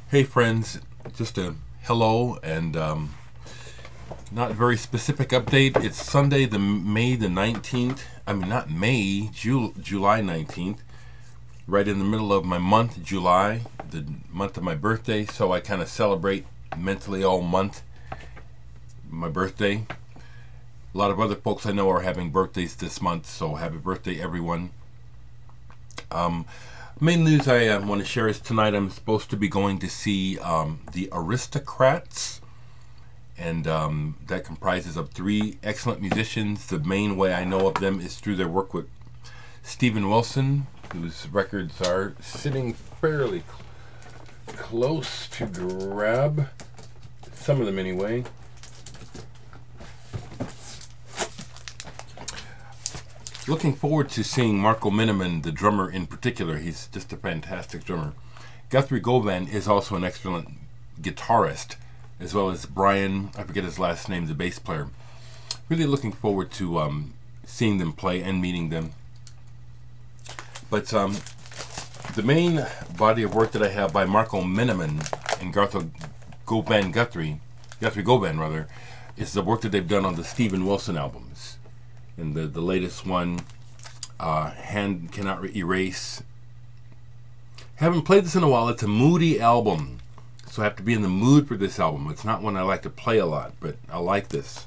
Hey friends, just a hello and not very specific update. It's Sunday, May the 19th. I mean, not May, July 19th. Right in the middle of my month, July, the month of my birthday. So I kind of celebrate mentally all month my birthday. A lot of other folks I know are having birthdays this month, so happy birthday, everyone. Main news I want to share is tonight I'm supposed to be going to see the Aristocrats, and that comprises of three excellent musicians. The main way I know of them is through their work with Steven Wilson, whose records are sitting fairly close to grab, some of them anyway. Looking forward to seeing Marco Miniman, the drummer in particular. He's just a fantastic drummer. Guthrie Govan is also an excellent guitarist, as well as Brian, I forget his last name, the bass player. Really looking forward to seeing them play and meeting them. But the main body of work that I have by Marco Miniman and Guthrie Govan rather, is the work that they've done on the Steven Wilson albums. And the latest one, Hand Cannot Erase. Haven't played this in a while. It's a moody album, so I have to be in the mood for this album. It's not one I like to play a lot, but I like this.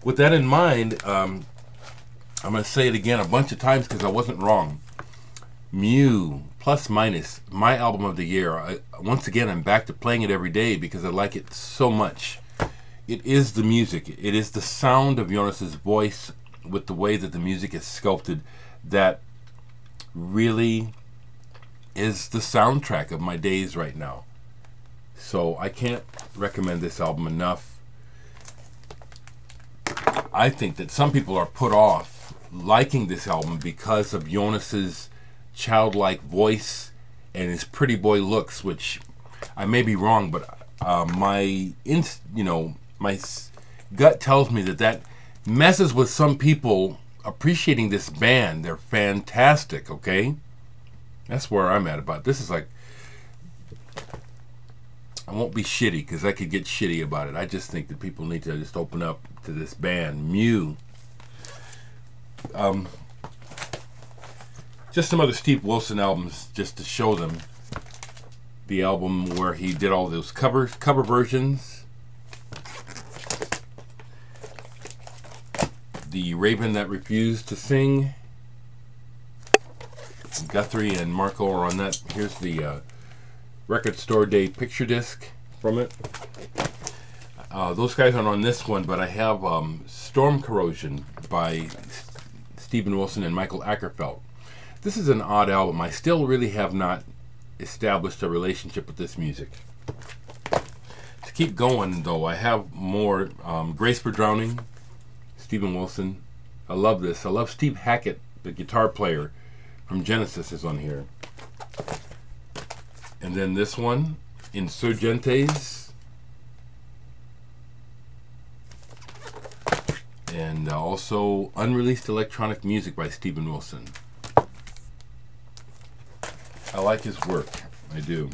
With that in mind, I'm going to say it again a bunch of times because I wasn't wrong. Mew, Plus Minus, my album of the year. Once again, I'm back to playing it every day because I like it so much. It is the music. It is the sound of Jonas's voice with the way that the music is sculpted that really is the soundtrack of my days right now. So I can't recommend this album enough. I think that some people are put off liking this album because of Jonas's childlike voice and his pretty boy looks, which I may be wrong, but my gut tells me that messes with some people appreciating this band. They're fantastic, okay? That's where I'm at about this. Is like, I won't be shitty because I could get shitty about it. I just think that people need to just open up to this band, Mew. Just some other Steve Wilson albums just to show them. The album where he did all those cover versions. The Raven That Refused to Sing. Guthrie and Marco are on that. Here's the Record Store Day picture disc from it. Those guys aren't on this one, but I have Storm Corrosion by Steven Wilson and Michael Ackerfeld. This is an odd album. I still really have not established a relationship with this music. To keep going, though, I have more Grace for Drowning, Steven Wilson. I love this. I love Steve Hackett, the guitar player from Genesis, is on here. And then this one, Insurgentes. And also Unreleased Electronic Music by Steven Wilson. I like his work. I do.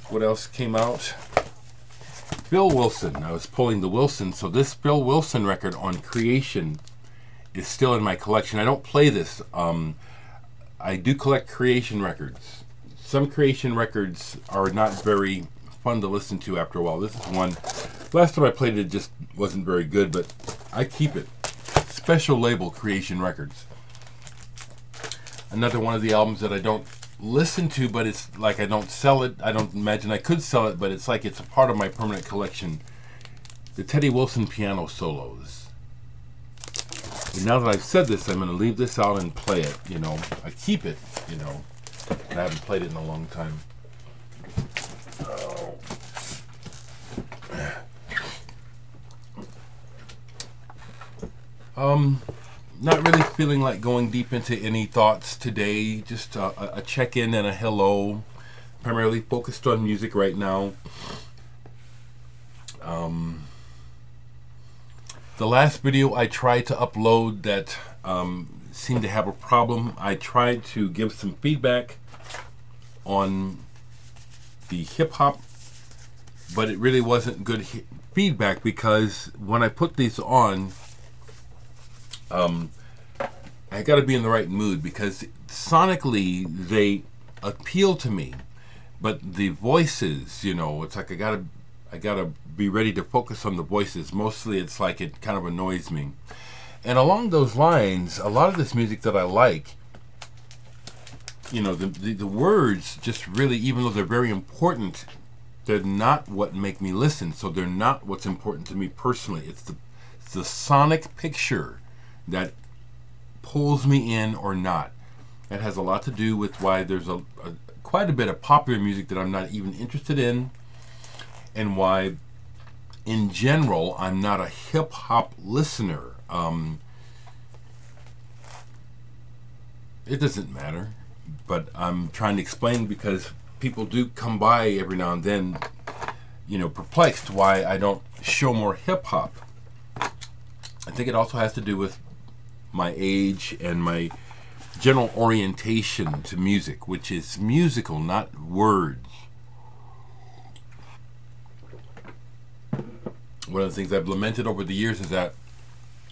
What else came out? Phil Wilson. I was pulling the Wilson, so this Phil Wilson record on Creation is still in my collection. I don't play this. I do collect Creation records. Some Creation records are not very fun to listen to after a while. This is one. Last time I played it just wasn't very good, but I keep it. Special label Creation Records. Another one of the albums that I don't listen to, but it's like I don't sell it. I don't imagine I could sell it, but it's like it's a part of my permanent collection. The Teddy Wilson piano solos. And now that I've said this, I'm going to leave this out and play it. You know, I keep it. You know, and I haven't played it in a long time. Not really feeling like going deep into any thoughts today. Just a check-in and a hello. Primarily focused on music right now. The last video I tried to upload that seemed to have a problem. I tried to give some feedback on the hip-hop, but it really wasn't good feedback, because when I put these on, I got to be in the right mood, because sonically they appeal to me, but the voices, you know, it's like I gotta be ready to focus on the voices. Mostly it's like it kind of annoys me. And along those lines, a lot of this music that I like, you know, the words just really, even though they're very important, they're not what make me listen. So they're not what's important to me personally. It's the sonic picture that pulls me in or not. It has a lot to do with why there's quite a bit of popular music that I'm not even interested in, and why in general I'm not a hip-hop listener. It doesn't matter, but I'm trying to explain, because people do come by every now and then, you know, perplexed why I don't show more hip-hop. I think it also has to do with my age and my general orientation to music, which is musical, not words. One of the things I've lamented over the years is that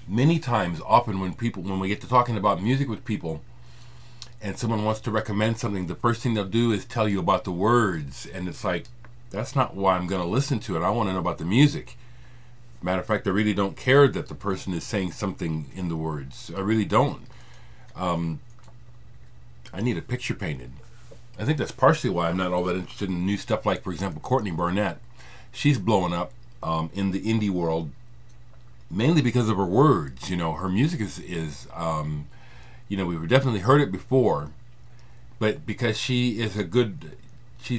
many times, often when we get to talking about music with people, and someone wants to recommend something, the first thing they'll do is tell you about the words, and it's like, that's not why I'm going to listen to it. I want to know about the music. Matter of fact, I really don't care that the person is saying something in the words. I really don't. I need a picture painted. I think that's partially why I'm not all that interested in new stuff, like, for example, Courtney Barnett. She's blowing up in the indie world, mainly because of her words. You know, her music is you know, we've definitely heard it before, but because she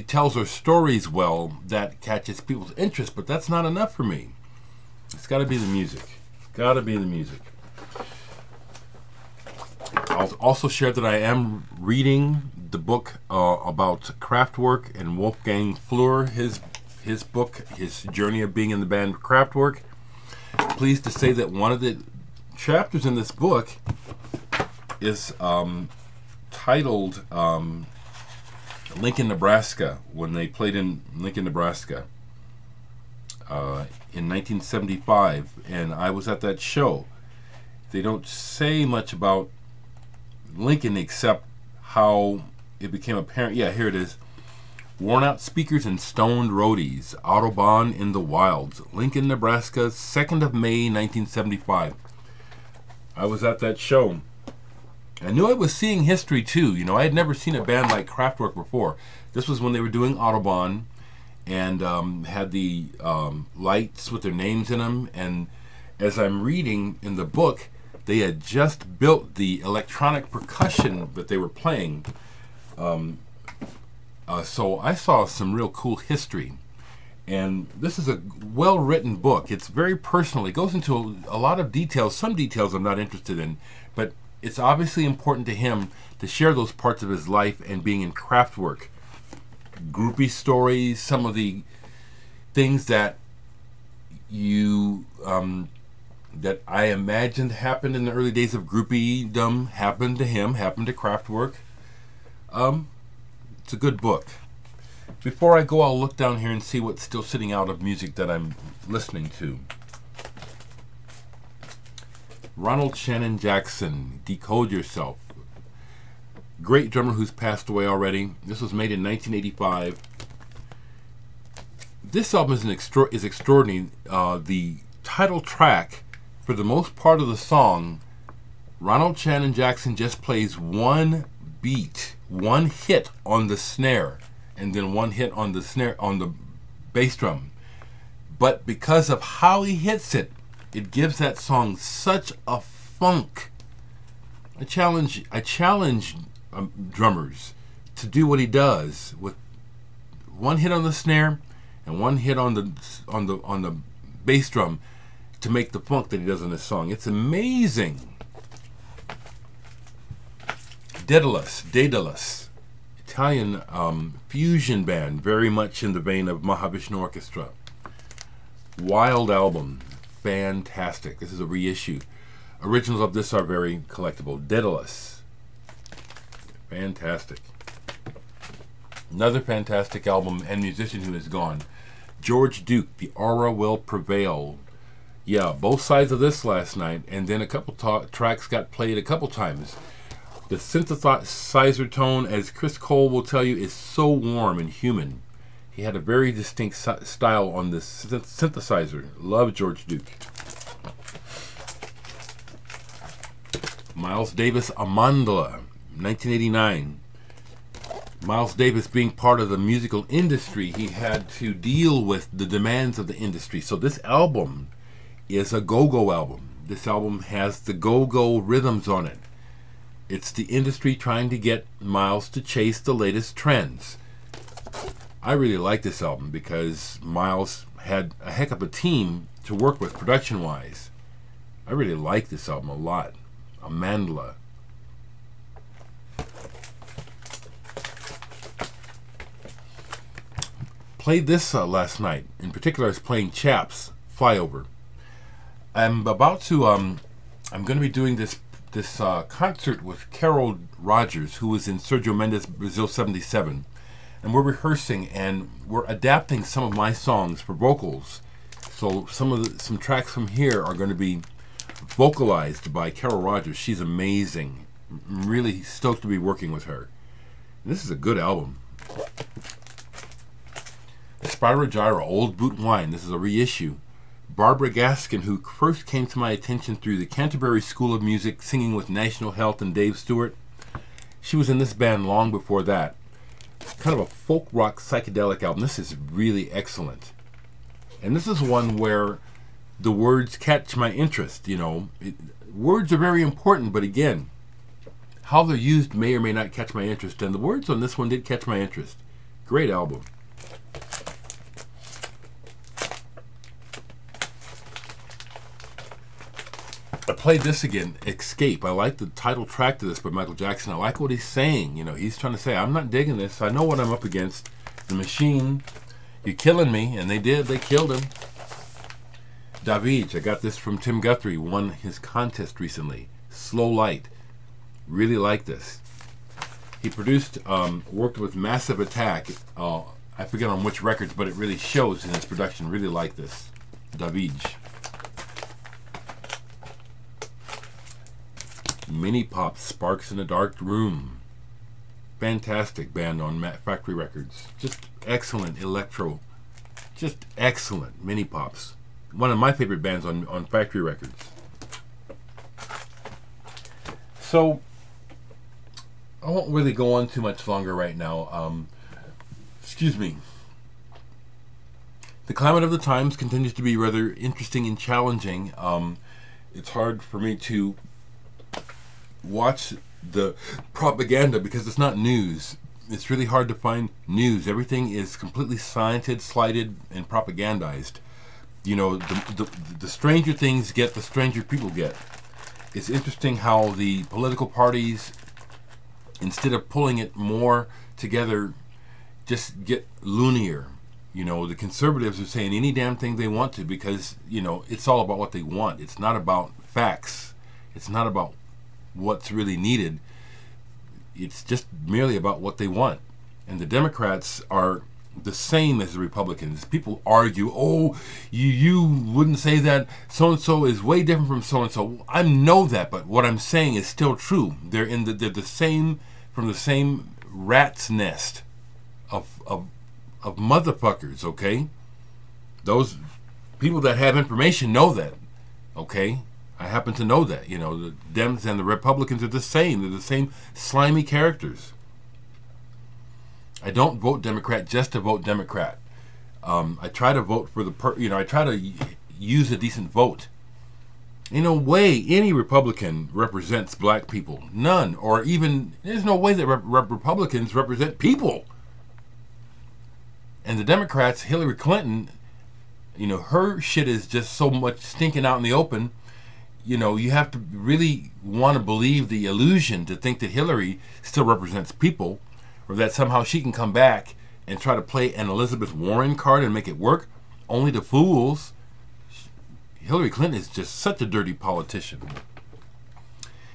tells her stories well, that catches people's interest, but that's not enough for me. It's got to be the music. Got to be the music. I'll also share that I am reading the book about Kraftwerk and Wolfgang Flür, his book, his journey of being in the band Kraftwerk. Pleased to say that one of the chapters in this book is titled Lincoln, Nebraska, when they played in Lincoln, Nebraska in 1975, and I was at that show. They don't say much about Lincoln except how it became apparent. Yeah, here it is. Worn out speakers and stoned roadies. Autobahn in the wilds. Lincoln, Nebraska, 2nd of May, 1975. I was at that show. I knew I was seeing history too. You know, I had never seen a band like Kraftwerk before. This was when they were doing Autobahn, and had the lights with their names in them. And as I'm reading in the book, they had just built the electronic percussion that they were playing. So I saw some real cool history. And this is a well-written book. It's very personal. It goes into a lot of details. Some details I'm not interested in, but it's obviously important to him to share those parts of his life and being in Kraftwerk. Groupie stories, some of the things that that I imagined happened in the early days of groupiedom happened to him, happened to Kraftwerk. It's a good book. Before I go, I'll look down here and see what's still sitting out of music that I'm listening to. Ronald Shannon Jackson, Decode Yourself. Great drummer who's passed away already. This was made in 1985. This album is extraordinary. The title track, for the most part of the song, Ronald Shannon Jackson just plays one beat, one hit on the snare, and then one hit on the snare, on the bass drum. But because of how he hits it, it gives that song such a funk. I challenge drummers to do what he does, with one hit on the snare and one hit on the bass drum, to make the funk that he does in this song. It's amazing. Daedalus, Italian fusion band, very much in the vein of Mahavishnu Orchestra. Wild album, fantastic. This is a reissue. Originals of this are very collectible. Daedalus, fantastic. Another fantastic album and musician who is gone. George Duke, The Aura Will Prevail. Yeah, both sides of this last night, and then a couple tracks got played a couple times. The synthesizer tone, as Chris Cole will tell you, is so warm and human. He had a very distinct style on this synthesizer. Love George Duke. Miles Davis, Amandla, 1989. Miles Davis, being part of the musical industry, he had to deal with the demands of the industry. So this album is a go-go album. This album has the go-go rhythms on it. It's the industry trying to get Miles to chase the latest trends. I really like this album because Miles had a heck of a team to work with production-wise. I really like this album a lot. Amandla. Played this last night. In particular, I was playing Chaps, Flyover. I'm about to, I'm going to be doing this concert with Carol Rogers, who was in Sergio Mendes' Brazil 77. And we're rehearsing and we're adapting some of my songs for vocals. So some tracks from here are going to be vocalized by Carol Rogers. She's amazing. I'm really stoked to be working with her. And this is a good album. Spyro Gyra, Old Boot Wine. This is a reissue. Barbara Gaskin, who first came to my attention through the Canterbury School of Music, singing with National Health and Dave Stewart. She was in this band long before that. Kind of a folk rock psychedelic album. This is really excellent. And this is one where the words catch my interest. You know, words are very important, but again, how they're used may or may not catch my interest. And the words on this one did catch my interest. Great album. I played this again, Escape. I like the title track to this by Michael Jackson. I like what he's saying. You know, he's trying to say, I'm not digging this. I know what I'm up against. The machine, you're killing me. And they did. They killed him. David, I got this from Tim Guthrie. Won his contest recently. Slow Light. Really like this. He produced, worked with Massive Attack. I forget on which records, but it really shows in his production. Really like this. David. Mini Pop, Sparks in a Dark Room. Fantastic band on Factory Records. Just excellent electro. Just excellent Mini Pops. One of my favorite bands on Factory Records. So, I won't really go on too much longer right now. Excuse me. The climate of the times continues to be rather interesting and challenging. It's hard for me to watch the propaganda because it's not news. It's really hard to find news. Everything is completely slanted, slighted, and propagandized. You know, the stranger things get, the stranger people get. It's interesting how the political parties, instead of pulling it more together, just get loonier. You know, the conservatives are saying any damn thing they want to because, you know, it's all about what they want. It's not about facts. It's not about what's really needed. It's just merely about what they want. And the Democrats are the same as the Republicans. People argue, oh, you wouldn't say that so-and-so is way different from so-and-so. I know that, but what I'm saying is still true. They're the same, from the same rat's nest of motherfuckers, okay? Those people that have information know that, okay? I happen to know that, you know, the Dems and the Republicans are the same. They're the same slimy characters. I don't vote Democrat just to vote Democrat. I try to vote for I try to use a decent vote. In no way any Republican represents black people. None. Or even, there's no way that Republicans represent people. And the Democrats, Hillary Clinton, you know, her shit is just so much stinking out in the open. You know, you have to really want to believe the illusion to think that Hillary still represents people, or that somehow she can come back and try to play an Elizabeth Warren card and make it work, only to fools. Hillary Clinton is just such a dirty politician.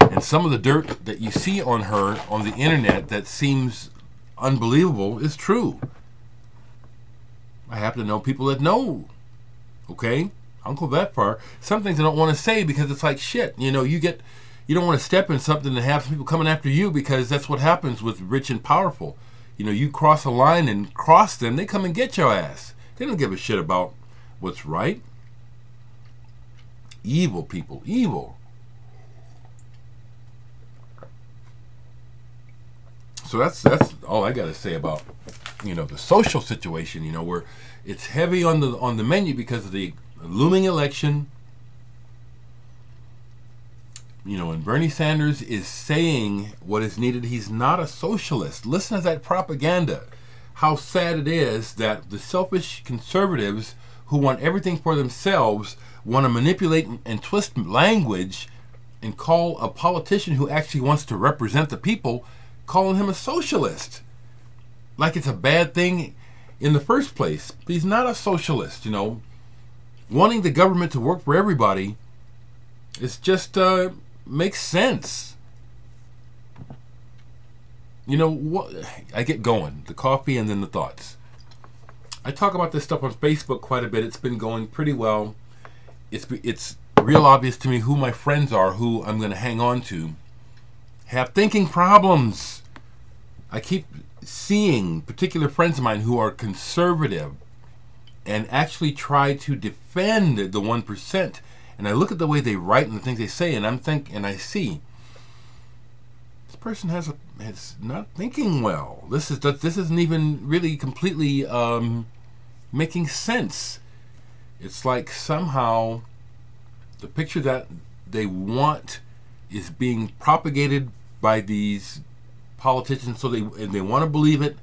And some of the dirt that you see on her on the internet that seems unbelievable is true. I happen to know people that know. Okay? I'll go that far. Some things I don't want to say because it's like shit. You know, you don't want to step in something and have some people coming after you, because that's what happens with rich and powerful. You know, you cross a line and cross them, they come and get your ass. They don't give a shit about what's right. Evil people, evil. So that's all I got to say about, you know, the social situation. You know, where it's heavy on the menu because of the looming election. You know, and Bernie Sanders is saying what is needed. He's not a socialist. Listen to that propaganda. How sad it is that the selfish conservatives who want everything for themselves want to manipulate and twist language and call a politician who actually wants to represent the people, calling him a socialist. Like it's a bad thing in the first place. He's not a socialist, you know. Wanting the government to work for everybody is just makes sense. You know what? I get going. The coffee and then the thoughts. I talk about this stuff on Facebook quite a bit. It's been going pretty well. It's real obvious to me who my friends are, who I'm going to hang on to, have thinking problems. I keep seeing particular friends of mine who are conservative and actually try to defend the 1%. And I look at the way they write and the things they say, and I see this person has not thinking well. This isn't even really completely making sense. It's like somehow the picture that they want is being propagated by these politicians, so they want to believe it,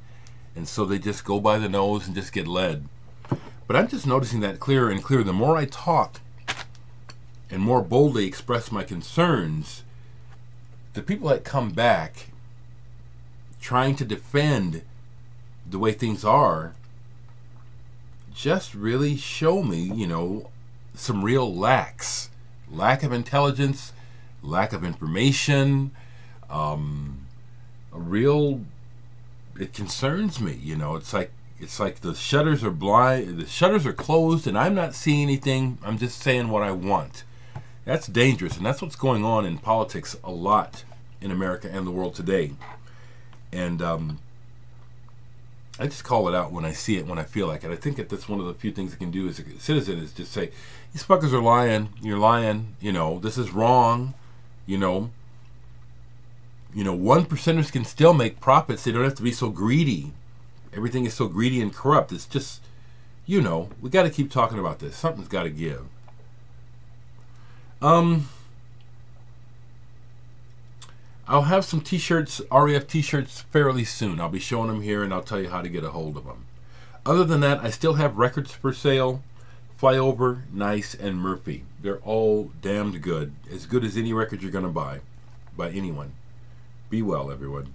and so they just go by the nose and just get led. But I'm just noticing that clearer and clearer. The more I talk and more boldly express my concerns, the people that come back trying to defend the way things are just really show me, you know, some real lack of intelligence, lack of information, it concerns me. You know, it's like the shutters are blind, the shutters are closed, and I'm not seeing anything. I'm just saying what I want. That's dangerous, and that's what's going on in politics a lot in America and the world today. And I just call it out when I see it, when I feel like it. I think that that's one of the few things I can do as a citizen, is just say, these fuckers are lying. You're lying. You know, this is wrong. You know, 1%ers can still make profits. They don't have to be so greedy. Everything is so greedy and corrupt. It's just, you know, we got to keep talking about this. Something's got to give. I'll have some t-shirts, REF t-shirts, fairly soon. I'll be showing them here, and I'll tell you how to get a hold of them. Other than that, I still have records for sale. Flyover, Nice, and Murphy. They're all damned good. As good as any record you're going to buy by anyone. Be well, everyone.